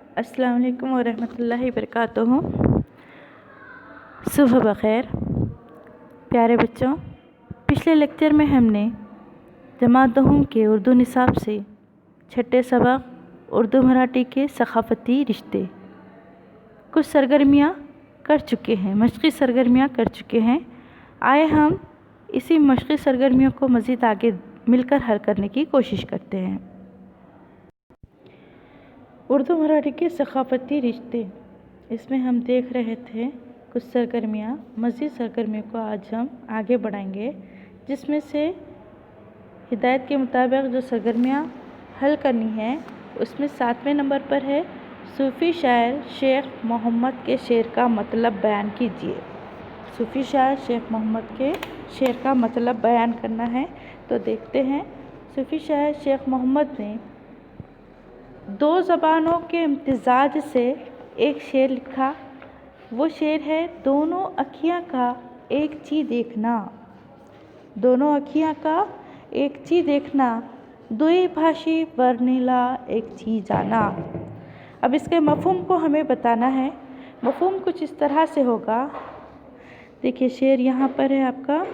अस्सलाम वालेकुम वरहमतुल्लाहि वबरकातुहू। सुबह बख़ैर प्यारे बच्चों। पिछले लेक्चर में हमने जमात दहम के उर्दू निसाब से छठे सबक उर्दू मराठी के सक़ाफ़ती रिश्ते कुछ सरगर्मियाँ कर चुके हैं, मशक़ी सरगर्मियाँ कर चुके हैं। आए हम इसी मशक़ी सरगर्मियों को मज़ीद आगे मिलकर हल करने की कोशिश करते हैं। उर्दू मराठी के सक़ाफ़ती रिश्ते, इसमें हम देख रहे थे कुछ सरगर्मियाँ। मज़ीद सरगर्मियों को आज हम आगे बढ़ाएंगे, जिसमें से हिदायत के मुताबिक जो सरगर्मियाँ हल करनी है उसमें 7वें नंबर पर है सूफ़ी शायर शेख मोहम्मद के शेर का मतलब बयान कीजिए। सूफ़ी शायर शेख मोहम्मद के शेर का मतलब बयान करना है। तो देखते हैं, सूफ़ी शायर शेख मोहम्मद ने दो ज़बानों के इम्तिज़ाज से एक शेर लिखा। वो शेर है दोनों अखियाँ का एक चीज़ देखना, दोनों अखियाँ का एक चीज़ देखना, दुई भाषी वर्णिला एक चीज़ जाना। अब इसके मफ़हूम को हमें बताना है। मफ़हूम कुछ इस तरह से होगा, देखिए शेर यहाँ पर है आपका।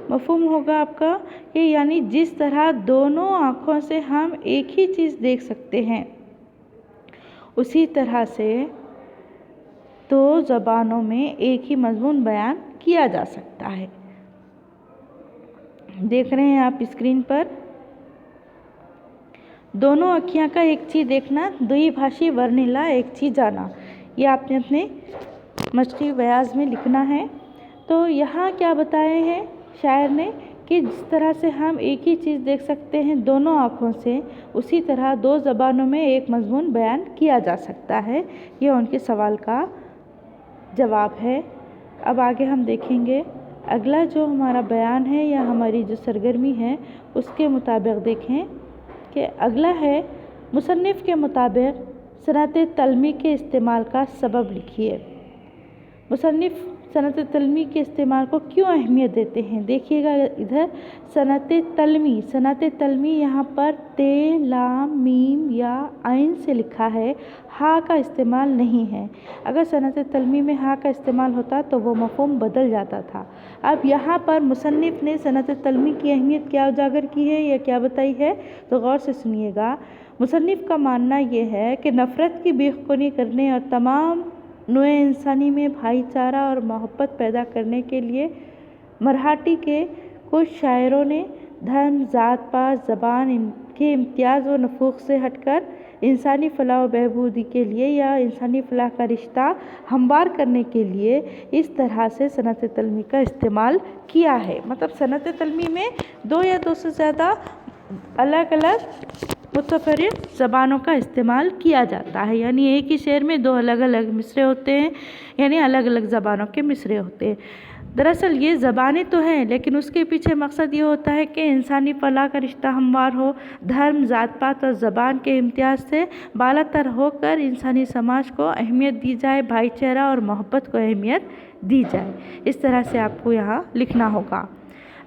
मफ़हूम होगा आपका कि यानी जिस तरह दोनों आँखों से हम एक ही चीज़ देख सकते हैं, उसी तरह से दो ज़बानों में एक ही मज़मून बयान किया जा सकता है। देख रहे हैं आप स्क्रीन पर, दोनों अखियाँ का एक चीज़ देखना, दुई भाषी वर्णिला एक चीज़ जाना। ये आपने अपने मशक़ी बयाज़ में लिखना है। तो यहाँ क्या बताए हैं शायर ने कि जिस तरह से हम एक ही चीज़ देख सकते हैं दोनों आँखों से, उसी तरह दो ज़बानों में एक मज़मून बयान किया जा सकता है। ये उनके सवाल का जवाब है। अब आगे हम देखेंगे अगला जो हमारा बयान है या हमारी जो सरगर्मी है उसके मुताबिक देखें कि अगला है मुसन्निफ़ के मुताबिक सनअत तल्मी के इस्तेमाल का सबब लिखिए। मुसन्निफ़ सनअत तल्मी के इस्तेमाल को क्यों अहमियत देते हैं? देखिएगा इधर सनअत तल्मी यहाँ पर ते, लाम, मीम या आइन से लिखा है, हा का इस्तेमाल नहीं है। अगर सनअत तल्मी में हा का इस्तेमाल होता तो वो मफ़हूम बदल जाता था। अब यहाँ पर मुसन्निफ़ ने सनअत तल्मी की अहमियत क्या उजागर की है या क्या बताई है, तो गौर से सुनिएगा। मुसन्निफ़ का मानना ये है कि नफ़रत की बेखुनी करने और तमाम नोए इंसानी में भाईचारा और मोहब्बत पैदा करने के लिए मराठी के कुछ शायरों ने धर्म, ज़ात पात, ज़बान के इम्तियाज़ व नफूक से हटकर इंसानी फ़लाह व बहबूदी के लिए या इंसानी फ़लाह का रिश्ता हमवार करने के लिए इस तरह से सनअत तल्मी का इस्तेमाल किया है। मतलब सनअत तल्मी में दो या दो से ज़्यादा अलग अलग मुतफ़र्रिक़ ज़बानों का इस्तेमाल किया जाता है। यानी एक ही शेर में दो अलग अलग मिसरे होते हैं, यानी अलग अलग ज़बानों के मिसरे होते हैं। दरअसल ये ज़बानें तो हैं, लेकिन उसके पीछे मकसद ये होता है कि इंसानी फ़लाह का रिश्ता हमवार हो, धर्म, ज़ात पात और ज़बान के इम्तियाज़ से बालातर होकर इंसानी समाज को अहमियत दी जाए, भाईचारा और मोहब्बत को अहमियत दी जाए। इस तरह से आपको यहाँ लिखना होगा।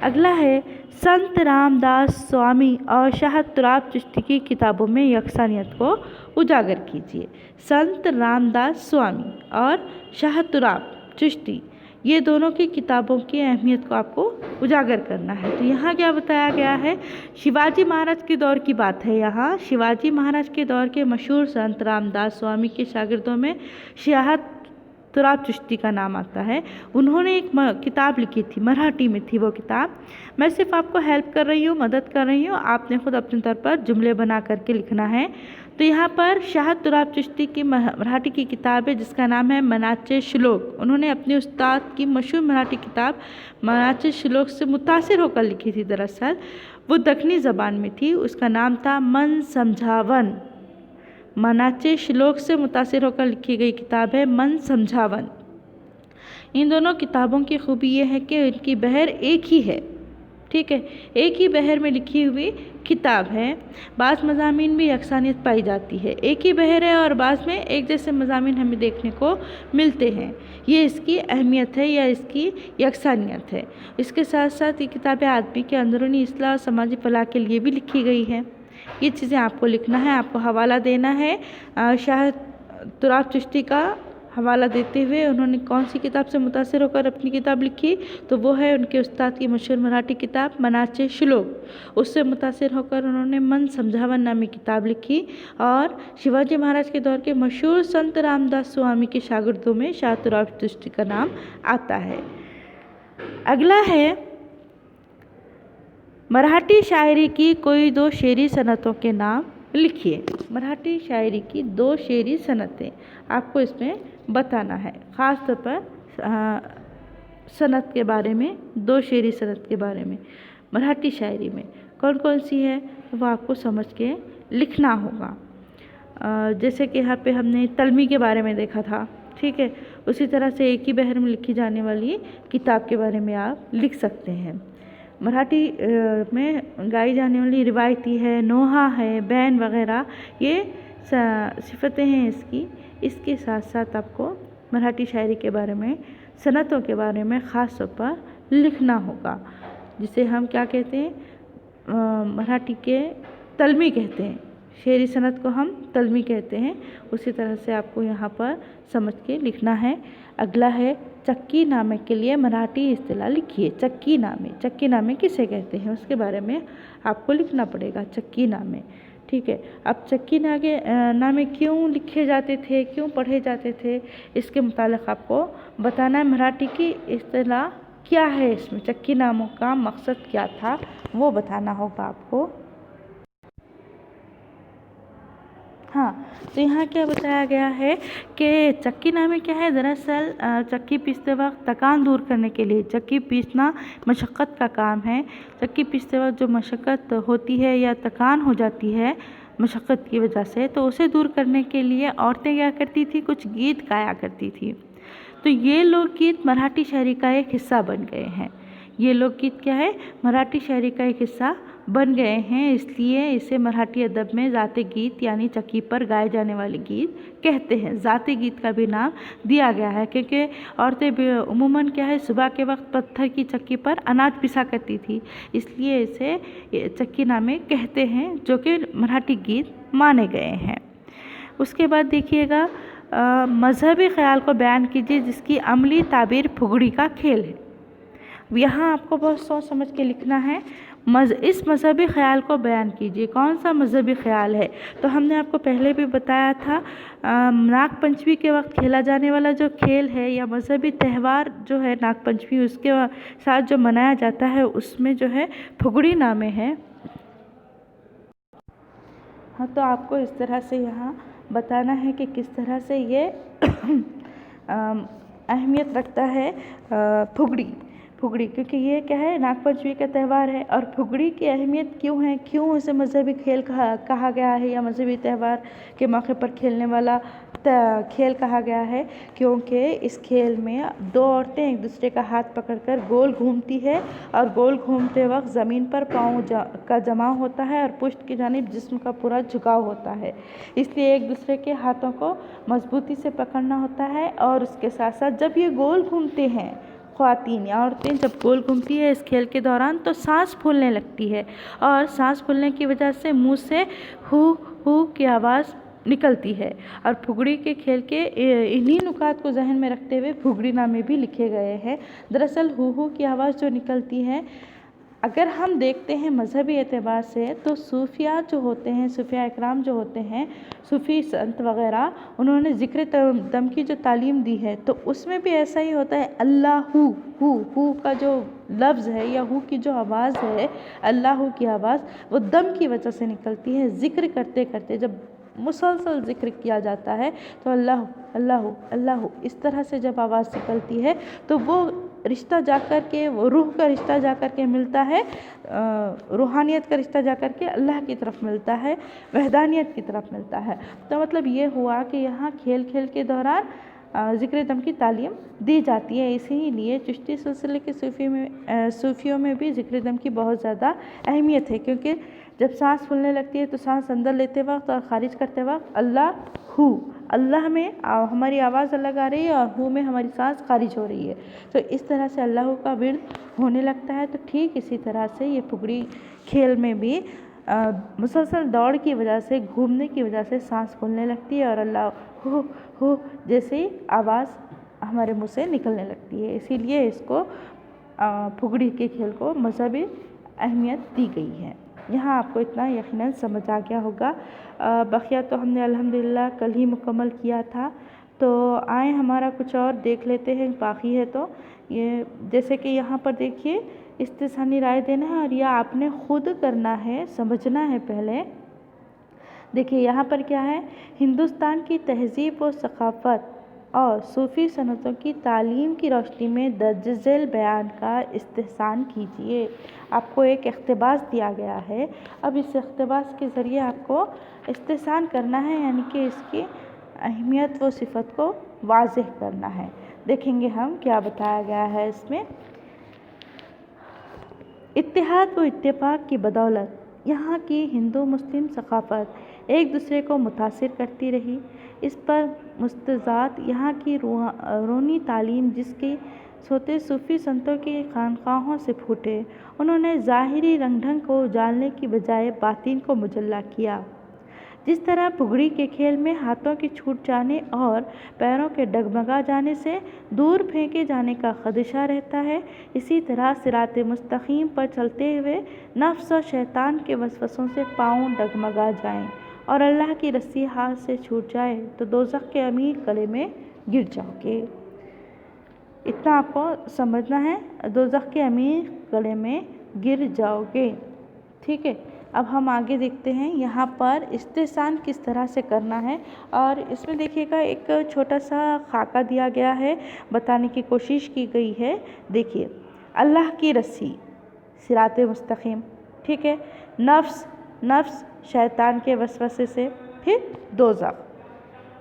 अगला है संत रामदास स्वामी और शाह तुराब चिश्ती की किताबों में यकसानियत को उजागर कीजिए। संत रामदास स्वामी और शाह तुराब चिश्ती, ये दोनों की किताबों की अहमियत को आपको उजागर करना है। तो यहाँ क्या बताया गया है, शिवाजी महाराज के दौर की बात है। यहाँ शिवाजी महाराज के दौर के मशहूर संत रामदास स्वामी के शागिर्दों में शाह तुराब चिश्ती का नाम आता है। उन्होंने एक किताब लिखी थी, मराठी में थी वो किताब। मैं सिर्फ आपको हेल्प कर रही हूँ, मदद कर रही हूँ, आपने खुद अपने तौर पर जुमले बना करके लिखना है। तो यहाँ पर शाह तुराब चिश्ती की मराठी की किताब है जिसका नाम है मनाचे श्लोक। उन्होंने अपने उस्ताद की मशहूर मराठी किताब मनाचे श्लोक से मुतासिर होकर लिखी थी। दरअसल वो दक्खनी ज़बान में थी, उसका नाम था मन समझावन। मनाचे श्लोक से मुतासिर होकर लिखी गई किताब है मन समझावन। इन दोनों किताबों की खूबी ये है कि इनकी बहर एक ही है, ठीक है, एक ही बहर में लिखी हुई किताब है। बाज़ मज़ामीन में यकसानियत पाई जाती है, एक ही बहर है और बाज़ में एक जैसे मज़ामीन हमें देखने को मिलते हैं। ये इसकी अहमियत है या इसकी यकसानियत है। इसके साथ साथ ये किताबें आदमी के अंदरूनी इस्लाह और समाजी फलाह के लिए भी लिखी गई है। ये चीज़ें आपको लिखना है, आपको हवाला देना है। शाह तुराब चिश्ती का हवाला देते हुए उन्होंने कौन सी किताब से मुतासिर होकर अपनी किताब लिखी, तो वो है उनके उस्ताद की मशहूर मराठी किताब मनाचे श्लोक। उससे मुतासिर होकर उन्होंने मन समझावन नामी किताब लिखी और शिवाजी महाराज के दौर के मशहूर संत रामदास स्वामी के शागिर्दों में शाह तुराब चिश्ती का नाम आता है। अगला है मराठी शायरी की कोई दो शेरी सनतों के नाम लिखिए। मराठी शायरी की 2 शेरी सनतें आपको इसमें बताना है, ख़ास तौर पर सनत के बारे में, 2 शेरी सनत के बारे में मराठी शायरी में कौन कौन सी है वो आपको समझ के लिखना होगा। जैसे कि यहाँ पे हमने तलमी के बारे में देखा था, ठीक है, उसी तरह से एक ही बहर में लिखी जाने वाली किताब के बारे में आप लिख सकते हैं। मराठी में गाई जाने वाली रिवायती है, नोहा है, बैन वगैरह, ये सिफतें हैं इसकी। इसके साथ साथ आपको मराठी शायरी के बारे में, सनतों के बारे में ख़ास तौर पर लिखना होगा, जिसे हम क्या कहते हैं, मराठी के तलमी कहते हैं, शेरी सनत को हम तलमी कहते हैं। उसी तरह से आपको यहाँ पर समझ के लिखना है। अगला है चक्की नामे के लिए मराठी इस्तिलाह लिखिए। चक्की नामे किसे कहते हैं उसके बारे में आपको लिखना पड़ेगा, चक्की नामे, ठीक है। अब चक्की नामे क्यों लिखे जाते थे, क्यों पढ़े जाते थे, इसके मुतालिक आपको बताना है। मराठी की इस्तिलाह क्या है, इसमें चक्की नामों का मकसद क्या था वो बताना होगा आपको। हाँ, तो यहाँ क्या बताया गया है कि चक्की नामे क्या है। दरअसल चक्की पीसते वक्त थकान दूर करने के लिए, चक्की पीसना मशक्क़त का काम है। चक्की पीसते वक्त जो मशक्क़त होती है या थकान हो जाती है मशक्क़त की वजह से, तो उसे दूर करने के लिए औरतें क्या करती थी, कुछ गीत गाया करती थी। तो ये लोकगीत मराठी शायरी का एक हिस्सा बन गए हैं। ये लोकगीत क्या है, मराठी शायरी का एक हिस्सा बन गए हैं। इसलिए इसे मराठी अदब में ज़ाते गीत यानी चक्की पर गाए जाने वाले गीत कहते हैं। ज़ाते गीत का भी नाम दिया गया है क्योंकि औरतें उमूमन क्या है, सुबह के वक्त पत्थर की चक्की पर अनाज पिसा करती थी, इसलिए इसे चक्की नामे कहते हैं, जो कि मराठी गीत माने गए हैं। उसके बाद देखिएगा, मजहबी ख्याल को बयान कीजिए जिसकी अमली ताबीर फुगड़ी का खेल है। यहाँ आपको बहुत सोच समझ के लिखना है। इस मजहबी ख्याल को बयान कीजिए। कौन सा मजहबी ख्याल है, तो हमने आपको पहले भी बताया था, नाग पंचमी के वक्त खेला जाने वाला जो खेल है या मजहबी त्यौहार जो है नाग पंचमी, उसके साथ जो मनाया जाता है उसमें जो है फुगड़ी नामे है। हाँ, तो आपको इस तरह से यहाँ बताना है कि किस तरह से ये अहमियत रखता है फुगड़ी, क्योंकि ये क्या है, नाग पंचमी का त्यौहार है। और फुगड़ी की अहमियत क्यों है, क्यों उसे मजहबी खेल कहा गया है या मजहबी त्यौहार के मौके पर खेलने वाला खेल कहा गया है, क्योंकि इस खेल में 2 औरतें एक दूसरे का हाथ पकड़कर गोल घूमती है और गोल घूमते वक्त ज़मीन पर पाँव का जमाव होता है और पुष्ट की जानिब जिस्म का पूरा झुकाव होता है। इसलिए एक दूसरे के हाथों को मजबूती से पकड़ना होता है। और उसके साथ साथ जब ये गोल घूमते हैं, ख्वातीन या औरतें जब गोल घूमती है इस खेल के दौरान, तो सांस फूलने लगती है और सांस फूलने की वजह से मुंह से हू हू की आवाज़ निकलती है। और फुगड़ी के खेल के इन्हीं नुकात को जहन में रखते हुए फुगड़ी नामे भी लिखे गए हैं। दरअसल हू हू की आवाज़ जो निकलती है, अगर हम देखते हैं मजहबी एतबार से, तो सूफिया जो होते हैं, सूफिया इकराम जो होते हैं, सूफ़ी संत वग़ैरह, उन्होंने ज़िक्र दम की जो तालीम दी है, तो उसमें भी ऐसा ही होता है। अल्लाह हू का जो लफ्ज़ है या हू की जो आवाज़ है, अल्लाह की आवाज़, वो दम की वजह से निकलती है। ज़िक्र करते करते जब मुसलसल ज़िक्र किया जाता है तो अल्लाह अल्लाह अल्लाह इस तरह से जब आवाज़ निकलती है, तो वो रिश्ता जाकर के, वो रूह का रिश्ता जाकर के मिलता है, रूहानियत का रिश्ता जाकर के अल्लाह की तरफ मिलता है, वहदानियत की तरफ मिलता है। तो मतलब ये हुआ कि यहाँ खेल के दौरान ज़िक्र दम की तालीम दी जाती है। इसीलिए चिश्ती सिलसिले के सूफियों में भी ज़िक्र दम की बहुत ज़्यादा अहमियत है, क्योंकि जब सांस फूलने लगती है तो सांस अंदर लेते वक्त और ख़ारिज करते वक्त अल्लाह में हमारी आवाज़ अलग आ रही है और हू में हमारी सांस खारिज हो रही है। तो इस तरह से अल्लाह का विर्द होने लगता है। तो ठीक इसी तरह से ये फुगड़ी खेल में भी मुसलसल दौड़ की वजह से, घूमने की वजह से सांस फूलने लगती है और अल्लाह हो जैसी आवाज़ हमारे मुंह से निकलने लगती है। इसीलिए इसको फुगड़ी के खेल को मजहबी अहमियत दी गई है। यहाँ आपको इतना यकीनन समझ आ गया होगा। बकिया तो हमने अल्हम्दुलिल्लाह कल ही मुकम्मल किया था, तो आए हमारा कुछ और देख लेते हैं बाकी है। तो ये जैसे कि यहाँ पर देखिए इस्तिसानी राय देना है और यह आपने खुद करना है, समझना है पहले। देखिए यहाँ पर क्या है, हिंदुस्तान की तहज़ीब व सक़ाफ़त और सूफ़ी सनतों की तालीम की रोशनी में दर्ज झेल बयान का इस्तेहसान कीजिए। आपको एक इक़्तिबास दिया गया है। अब इस इक़्तिबास के ज़रिए आपको इस्तेहसान करना है, यानी कि इसकी अहमियत व सिफ़त को वाज़ेह करना है। देखेंगे हम क्या बताया गया है इसमें। इत्तेहाद व इत्तेफाक की बदौलत यहाँ की हिंदू मुस्लिम सक़ाफ़त एक दूसरे को मुतासिर करती रही। इस पर मुस्तज़ाद यहाँ की रूहानी तालीम जिसके सोते सूफ़ी संतों की खानक़ाहों से फूटे, उन्होंने ज़ाहिरी रंग ढंग को उजालने की बजाय बातिन को मुजल्ला किया। जिस तरह फुगड़ी के खेल में हाथों के छूट जाने और पैरों के डगमगा जाने से दूर फेंके जाने का खदशा रहता है, इसी तरह सिराते मुस्तकीम पर चलते हुए नफ्स और शैतान के वसवसों से पाँव डगमगा जाएं और अल्लाह की रस्सी हाथ से छूट जाए तो दोज़ख के अमीर गले में गिर जाओगे। इतना आपको समझना है, दोज़ख के अमीर गले में गिर जाओगे। ठीक है, अब हम आगे देखते हैं यहाँ पर इस्तेहसान किस तरह से करना है। और इसमें देखिएगा एक छोटा सा खाका दिया गया है, बताने की कोशिश की गई है। देखिए, अल्लाह की रस्सी सिराते मुस्तकीम, ठीक है, नफ्स शैतान के वसवसे से, फिर दोज़ख।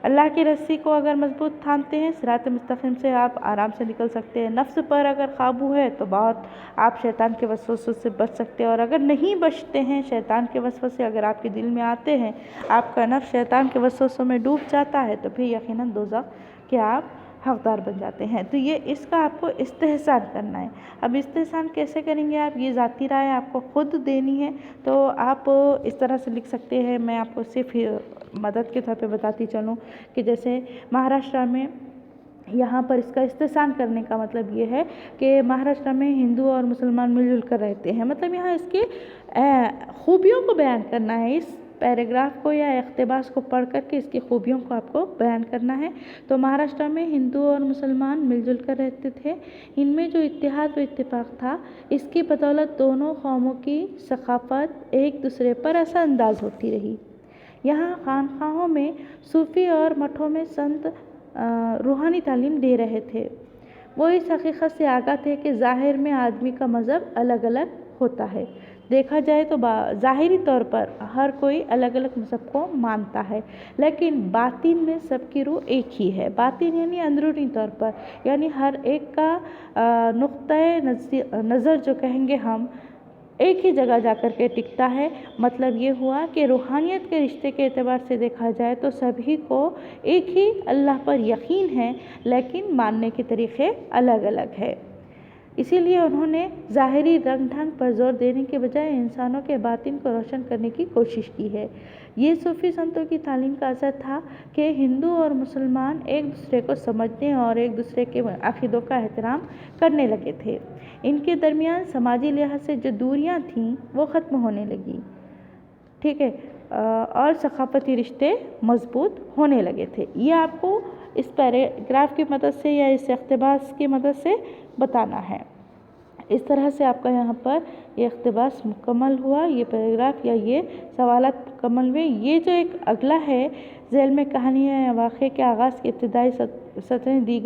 अल्लाह की रस्सी को अगर मजबूत थामते हैं, सिरात मुस्तकीम से आप आराम से निकल सकते हैं। नफ्स पर अगर काबू है तो बहुत आप शैतान के वसवसों से बच सकते हैं, और अगर नहीं बचते हैं, शैतान के वसवसे अगर आपके दिल में आते हैं, आपका नफ्स शैतान के वसवसों में डूब जाता है, तो फिर यकीनन दोज़ख के आप हकदार बन जाते हैं। तो ये इसका आपको इस्तेहसान करना है। अब इस्तेहसान कैसे करेंगे आप, ये ज़ाती राय आपको खुद देनी है। तो आप इस तरह से लिख सकते हैं, मैं आपको सिर्फ मदद के तौर पे बताती चलूँ कि जैसे महाराष्ट्र में यहाँ पर इसका इस्तेहसान करने का मतलब ये है कि महाराष्ट्र में हिंदू और मुसलमान मिलजुल कर रहते हैं, मतलब यहाँ इसके खूबियों को बयान करना है। इस पैराग्राफ को या इक़्तिबास को पढ़ करके इसकी खूबियों को आपको बयान करना है। तो महाराष्ट्र में हिंदू और मुसलमान मिलजुल कर रहते थे। इनमें जो इत्तेहाद व इत्तेफाक था, इसकी बदौलत दोनों कौमों की सक़ाफ़त एक दूसरे पर असरअंदाज होती रही। यहाँ खानक़ाहों में सूफ़ी और मठों में संत रूहानी तालीम दे रहे थे। वो इस हकीकत से आगाह थे कि ज़ाहिर में आदमी का मज़हब अलग अलग होता है। देखा जाए तो ज़ाहिरी तौर पर हर कोई अलग अलग मज़हब को मानता है, लेकिन बातिन में सबकी रूह एक ही है। बातिन यानी अंदरूनी तौर पर, यानी हर एक का नुक्ता नज़र जो कहेंगे हम, एक ही जगह जा कर के टिकता है। मतलब ये हुआ कि रूहानियत के रिश्ते के एतबार से देखा जाए तो सभी को एक ही अल्लाह पर यकीन है, लेकिन मानने के तरीक़े अलग अलग है। इसीलिए उन्होंने ज़ाहिरी रंग ढंग पर जोर देने के बजाय इंसानों के बातिन को रोशन करने की कोशिश की है। ये सूफ़ी संतों की तालीम का असर था कि हिंदू और मुसलमान एक दूसरे को समझने और एक दूसरे के अक़ीदों का एहतराम करने लगे थे। इनके दरमियान समाजी लिहाज से जो दूरियां थीं वो ख़त्म होने लगी, ठीक है, और सक़ाफ़ती रिश्ते मज़बूत होने लगे थे। ये आपको इस पैराग्राफ की मदद से या इस इक़्तिबास की मदद से बताना है। इस तरह से आपका यहाँ पर ये इक़्तिबास मुकम्मल हुआ, ये पैराग्राफ या ये सवालात मुकम्मल हुए। ये जो एक अगला है, ज़ैल में कहानियाँ या वाक़े के आगाज़ की इब्तिदाई सतरें दी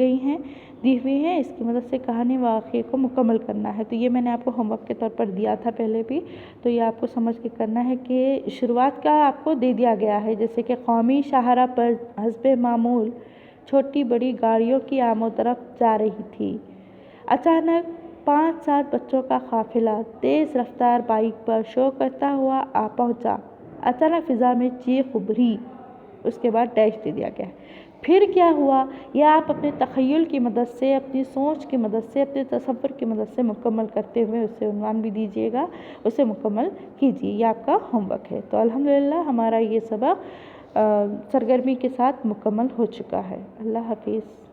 हुई हैं, इसकी मदद से कहानी वाक़े को मुकम्मल करना है। तो ये मैंने आपको होमवर्क के तौर पर दिया था पहले भी, तो ये आपको समझ के करना है कि शुरुआत का आपको दे दिया गया है, जैसे कि कौमी शाहरा पर हस्बे मामूल छोटी बड़ी गाड़ियों की आमद-ओ-रफ़्त जा रही थी। अचानक 5-7 बच्चों का काफ़िला तेज़ रफ्तार बाइक पर शो करता हुआ आ पहुँचा। अचानक फ़िज़ा में चीख उभरी, उसके बाद डैश दे दिया गया है। फिर क्या हुआ, यह आप अपने तख़य्युल की मदद से, अपनी सोच की मदद से, अपने तसव्वुर की मदद से मुकम्मल करते हुए उसे उन्वान भी दीजिएगा, उसे मुकम्मल कीजिए। ये आपका होमवर्क है। तो अल्हम्दुलिल्लाह हमारा ये सबक सरगर्मी के साथ मुकम्मल हो चुका है। अल्लाह हाफिज़।